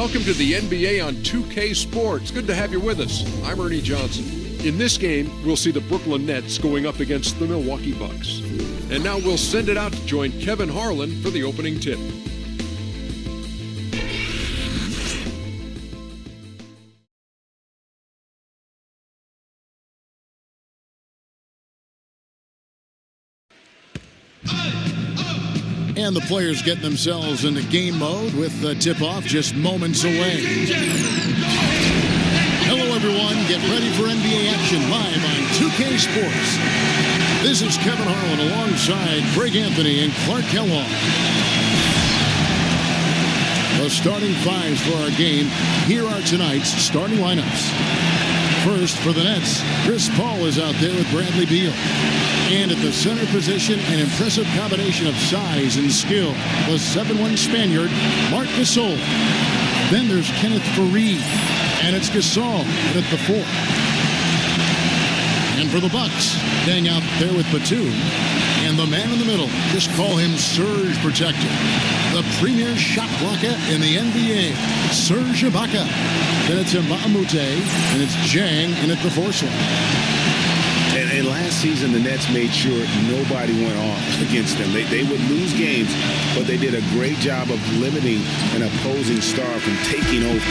Welcome to the NBA on 2K Sports. Good to have you with us. I'm Ernie Johnson. In this game, we'll see the Brooklyn Nets going up against the Milwaukee Bucks. And now we'll send it out to join Kevin Harlan for the opening tip. And the players getting themselves into game mode with the tip-off just moments away. Hello, everyone. Get ready for NBA action live on 2K Sports. This is Kevin Harlan alongside Greg Anthony and Clark Kellogg. The starting fives for our game. Here are tonight's starting lineups. First, for the Nets, Chris Paul is out there with Bradley Beal. And at the center position, an impressive combination of size and skill, the 7'1" Spaniard, Marc Gasol. Then there's Kenneth Faried, and it's Gasol at the 4. And for the Bucks, Deng out there with Batum. And the man in the middle, just call him Surge Protector. The premier shot blocker in the NBA, Serge Ibaka. Then it's Batum, and it's Deng in at the 4 slot. And last season, the Nets made sure nobody went off against them. They would lose games, but they did a great job of limiting an opposing star from taking over.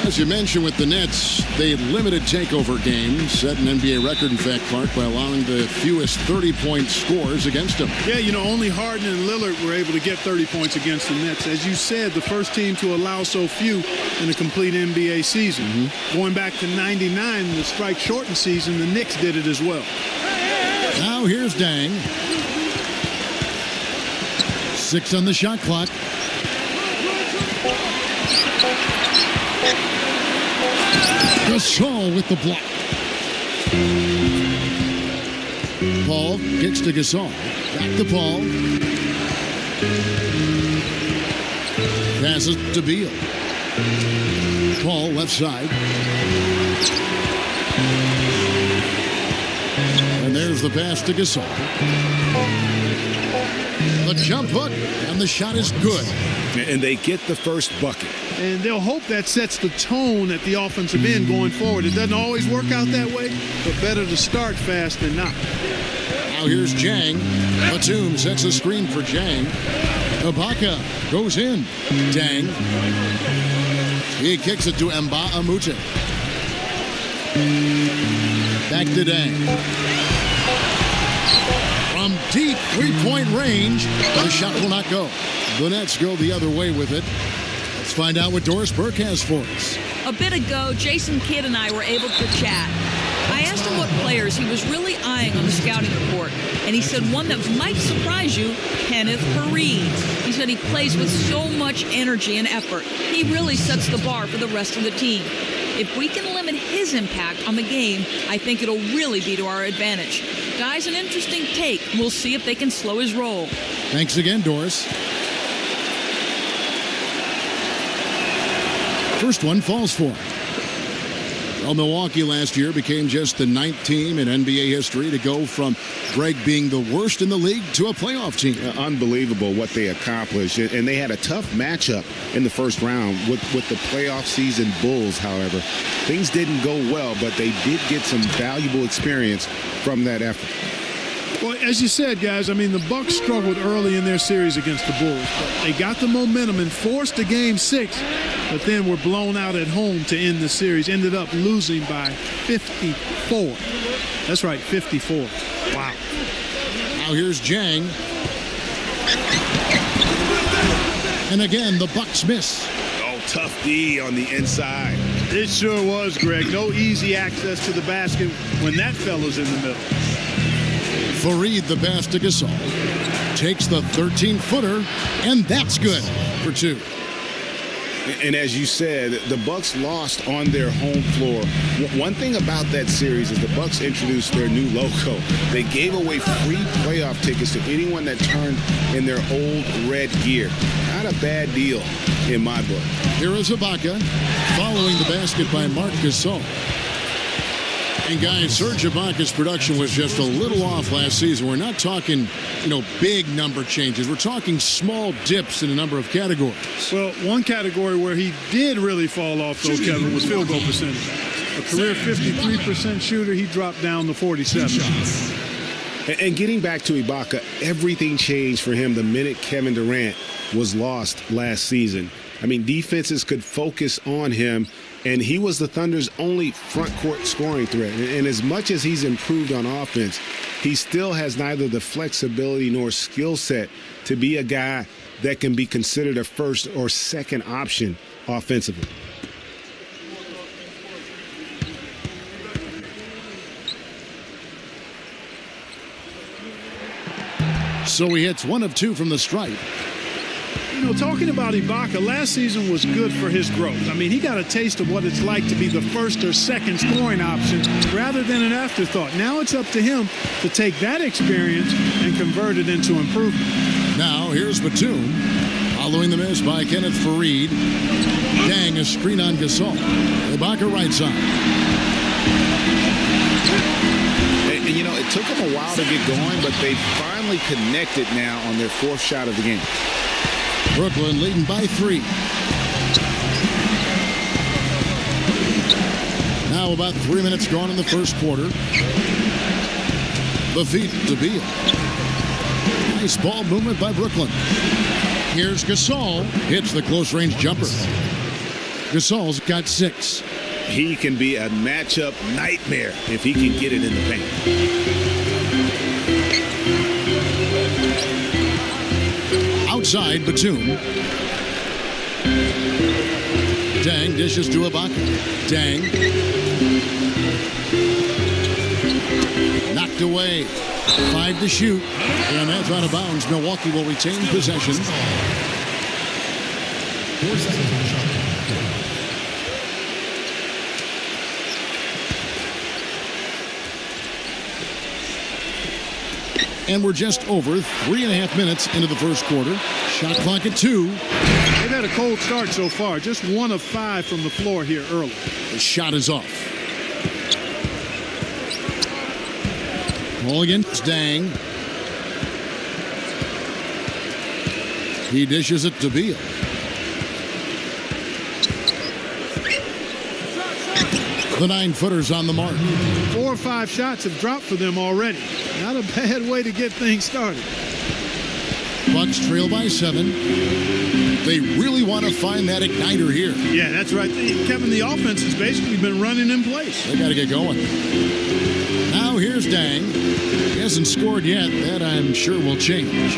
As you mentioned with the Nets, they limited takeover games, set an NBA record, in fact, Clark, by allowing the fewest 30-point scores against them. Yeah, you know, only Harden and Lillard were able to get 30 points against the Nets. As you said, the first team to allow so few in a complete NBA season. Going back to '99, the strike-shortened season, the Knicks did it as well. Now here's Deng. 6 on the shot clock. Gasol with the block. Paul gets to Gasol. Back to Paul. Passes to Beal. Paul left side. And there's the pass to Gasol. The jump hook, and the shot is good. And they get the first bucket. And they'll hope that sets the tone at the offensive end going forward. It doesn't always work out that way, but better to start fast than not. Now here's Deng. Batum sets a screen for Deng. Ibaka goes in. Deng. He kicks it to Batum. Back to Deng. From deep three-point range, the shot will not go. The Nets go the other way with it. Let's find out what Doris Burke has for us. A bit ago, Jason Kidd and I were able to chat. I asked him what players he was really eyeing on the scouting report, and he said one that might surprise you, Kenneth Faried. He said he plays with so much energy and effort. He really sets the bar for the rest of the team. If we can limit his impact on the game, I think it'll really be to our advantage. Guy's an interesting take. We'll see if they can slow his roll. Thanks again, Doris. First one falls for him. Well, Milwaukee last year became just the 9th team in NBA history to go from Greg being the worst in the league to a playoff team. Unbelievable what they accomplished. And they had a tough matchup in the first round with the playoff season Bulls, however. Things didn't go well, but they did get some valuable experience from that effort. Well, as you said, guys, I mean, the Bucks struggled early in their series against the Bulls. But they got the momentum and forced a Game 6, but then were blown out at home to end the series. Ended up losing by 54. That's right, 54. Wow. Now here's Deng. And again, the Bucks miss. Oh, tough D on the inside. It sure was, Greg. No easy access to the basket when that fella's in the middle. Faried the pass to Gasol. Takes the 13-footer, and that's good for 2. And as you said, the Bucks lost on their home floor. One thing about that series is the Bucks introduced their new logo. They gave away free playoff tickets to anyone that turned in their old red gear. not a bad deal in my book. Here is Ibaka following the basket by Marc Gasol. And guys, Serge Ibaka's production was just a little off last season. We're not talking, big number changes. We're talking small dips in a number of categories. Well, one category where he did really fall off, though, Kevin, was field goal percentage. A career 53% shooter, he dropped down to 47. And getting back to Ibaka, everything changed for him the minute Kevin Durant was lost last season. I mean, defenses could focus on him, and he was the Thunder's only front court scoring threat. And as much as he's improved on offense, he still has neither the flexibility nor skill set to be a guy that can be considered a first or second option offensively. So he hits 1 of 2 from the stripe. Talking about Ibaka, last season was good for his growth. I mean, he got a taste of what it's like to be the first or second scoring option rather than an afterthought. Now it's up to him to take that experience and convert it into improvement. Now here's Batum, following the miss by Kenneth Faried. Deng, a screen on Gasol. Ibaka right side. And it took them a while to get going, but they finally connected now on their 4th shot of the game. Brooklyn leading by 3. Now about 3 minutes gone in the first quarter. The feed to Beal. Nice ball movement by Brooklyn. Here's Gasol. Hits the close-range jumper. Gasol's got 6. He can be a matchup nightmare if he can get it in the paint. Outside, Batum. Deng dishes to Ibaka. Deng. Knocked away. 5 to shoot. And that's out of bounds. Milwaukee will retain possession. 4 seconds on the shot. And we're just over 3.5 minutes into the first quarter. Shot clock at 2. They've had a cold start so far. Just 1 of 5 from the floor here early. The shot is off. Ball against Deng. He dishes it to Beal. The 9-footer's on the mark. 4 or 5 shots have dropped for them already. Not a bad way to get things started. Bucks trail by 7. They really want to find that igniter here. Yeah, that's right. Kevin, the offense has basically been running in place. They got to get going. Now here's Deng. He hasn't scored yet. That I'm sure will change.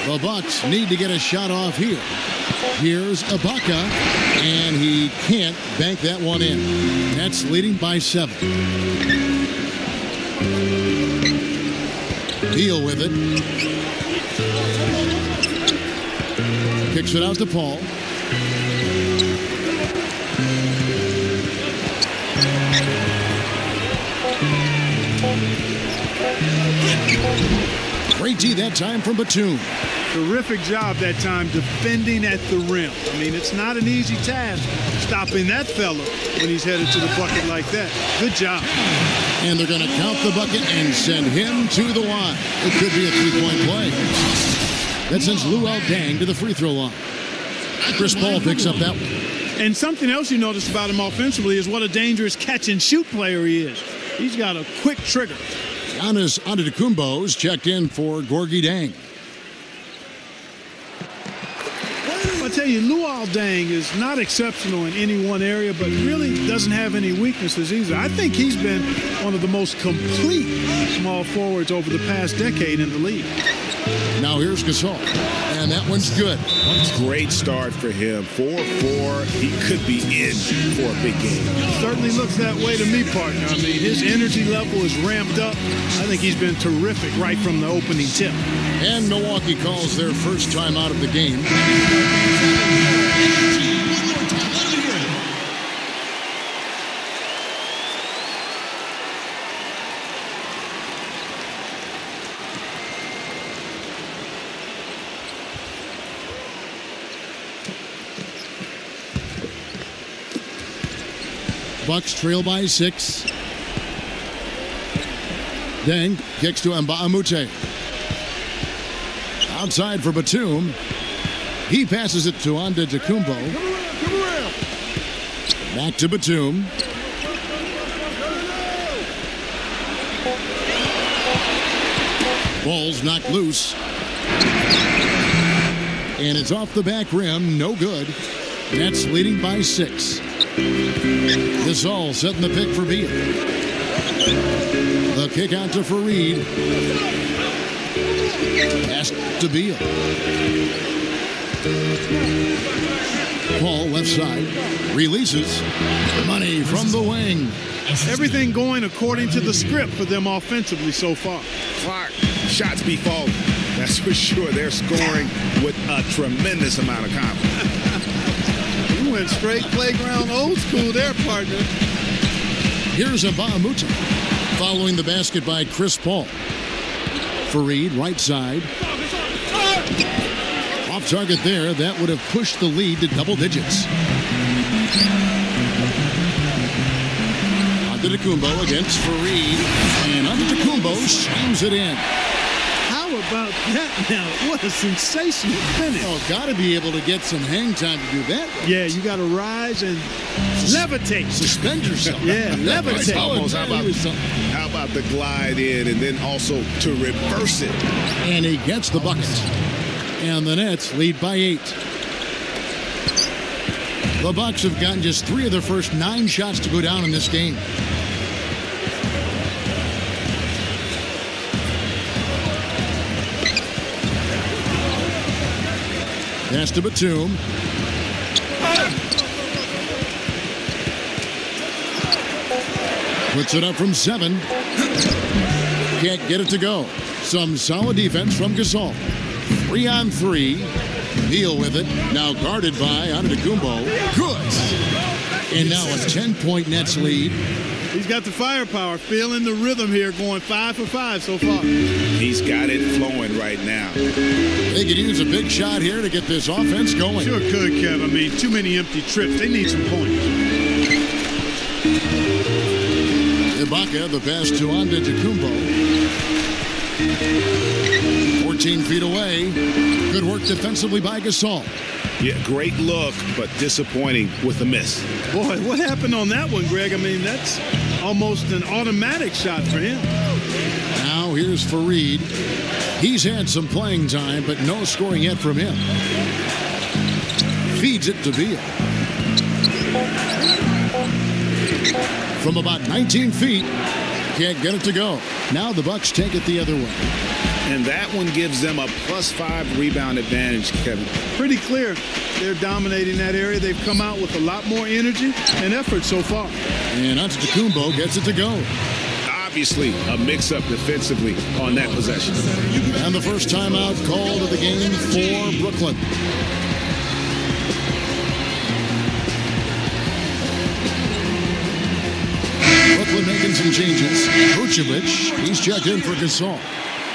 The Bucks need to get a shot off here. Here's Ibaka, and he can't bank that one in. Nets leading by 7. Deal with it. Kicks it out to Paul. Great D that time from Batum. Terrific job that time defending at the rim. I mean, it's not an easy task stopping that fella when he's headed to the bucket like that. Good job. And they're going to count the bucket and send him to the line. It could be a 3-point play. That sends Luol Deng to the free throw line. Chris Paul picks up that one. And something else you notice about him offensively is what a dangerous catch-and-shoot player he is. He's got a quick trigger. Giannis Antetokounmpo's checked in for Gorgui Deng. I tell you, Luol Deng is not exceptional in any one area, but really doesn't have any weaknesses either. I think he's been one of the most complete small forwards over the past decade in the league. Now here's Gasol, and that one's good. Great start for him. 4-4. He could be in for a big game. Certainly looks that way to me, partner. I mean, his energy level is ramped up. I think he's been terrific right from the opening tip. And Milwaukee calls their first time out of the game. Bucks trail by 6. Deng kicks to Mbamute. Outside for Batum. He passes it to Dikembe. Back to Batum. Ball's knocked loose. And it's off the back rim. No good. Nets leading by 6. Gasol setting the pick for Beal. The kick out to Faried. Pass to Beal. Paul left side. Releases. Money from the wing. Everything going according to the script for them offensively so far. Clark, shots be falling. That's for sure. They're scoring with a tremendous amount of confidence. You went straight playground old school there, partner. Here's Mbamute. Following the basket by Chris Paul. Faried, right side. Off target there. That would have pushed the lead to double digits. Dikembe against Faried. And Dikembe slams it in. How about that now? What a sensational finish. Oh, got to be able to get some hang time to do that. Yeah, you got to rise and levitate. Suspend yourself. Yeah, levitate. Almost. How about the glide in and then also to reverse it? And he gets the bucket. And the Nets lead by 8. The Bucks have gotten just 3 of their first 9 shots to go down in this game. Pass to Batum. Puts it up from 7. Can't get it to go. Some solid defense from Gasol. 3-on-3. Beal with it. Now guarded by Dikembe. Good. And now a 10-point Nets lead. He's got the firepower, feeling the rhythm here, going 5 for 5 so far. He's got it flowing right now. They could use a big shot here to get this offense going. Sure could, Kev. I mean, too many empty trips. They need some points. Ibaka, the pass to Dikembe. 14 feet away. Good work defensively by Gasol. Yeah, great look, but disappointing with the miss. Boy, what happened on that one, Greg? I mean, that's almost an automatic shot for him. Now here's Faried. He's had some playing time, but no scoring yet from him. Feeds it to Beal. From about 19 feet, can't get it to go. Now the Bucks take it the other way. And that one gives them a +5 rebound advantage, Kevin. Pretty clear. They're dominating that area. They've come out with a lot more energy and effort so far. And Dikembe gets it to go. Obviously, a mix-up defensively on that possession. And the first timeout called of the game for Brooklyn. Brooklyn making some changes. Vucevic, he's checked in for Gasol.